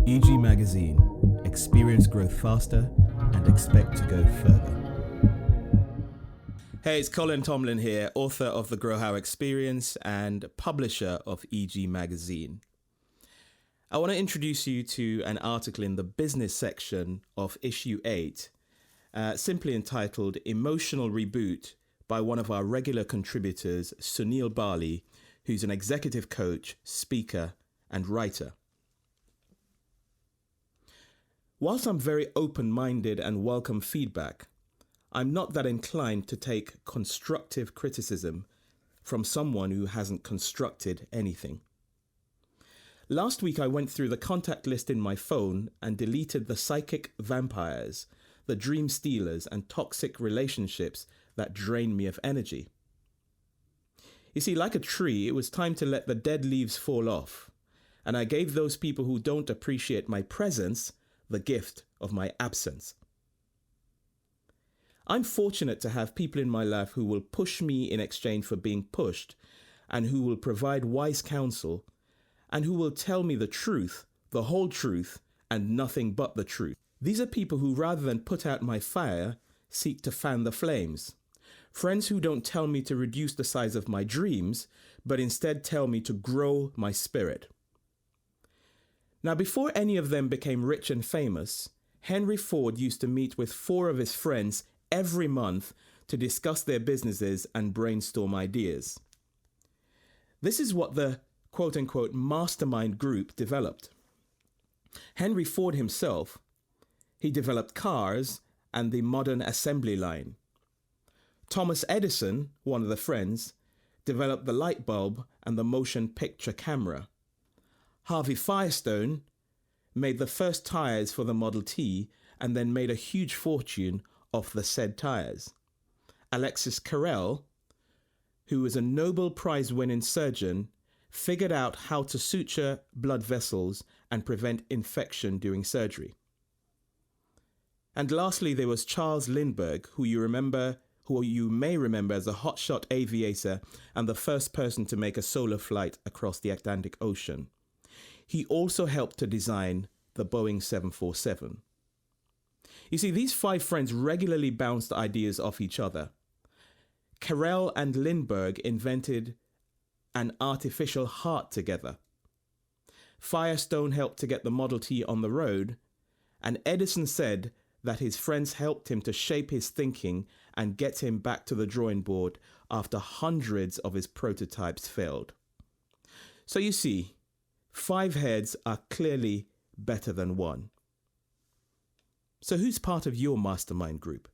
EG Magazine. Experience growth faster and expect to go further. Hey, it's Colin Tomlin here, author of The Grow How Experience and publisher of EG Magazine. I want to introduce you to an article in the business section of issue 8, simply entitled Emotional Reboot by one of our regular contributors, Sunil Bali, who's an executive coach, speaker, and writer. Whilst I'm very open-minded and welcome feedback, I'm not that inclined to take constructive criticism from someone who hasn't constructed anything. Last week I went through the contact list in my phone and deleted the psychic vampires, the dream stealers, and toxic relationships that drain me of energy. You see, like a tree, it was time to let the dead leaves fall off, and I gave those people who don't appreciate my presence the gift of my absence. I'm fortunate to have people in my life who will push me in exchange for being pushed, and who will provide wise counsel, and who will tell me the truth, the whole truth, and nothing but the truth. These are people who, rather than put out my fire, seek to fan the flames. Friends who don't tell me to reduce the size of my dreams, but instead tell me to grow my spirit. Now, before any of them became rich and famous, Henry Ford used to meet with 4 of his friends every month to discuss their businesses and brainstorm ideas. This is what the quote-unquote mastermind group developed. Henry Ford himself, he developed cars and the modern assembly line. Thomas Edison, one of the friends, developed the light bulb and the motion picture camera. Harvey Firestone made the first tires for the Model T and then made a huge fortune off the said tires. Alexis Carrel, who was a Nobel Prize-winning surgeon, figured out how to suture blood vessels and prevent infection during surgery. And lastly, there was Charles Lindbergh, who you may remember as a hotshot aviator and the first person to make a solo flight across the Atlantic Ocean. He also helped to design the Boeing 747. You see, these 5 friends regularly bounced ideas off each other. Carrel and Lindbergh invented an artificial heart together. Firestone helped to get the Model T on the road, and Edison said that his friends helped him to shape his thinking and get him back to the drawing board after hundreds of his prototypes failed. So you see, 5 heads are clearly better than 1. So who's part of your mastermind group?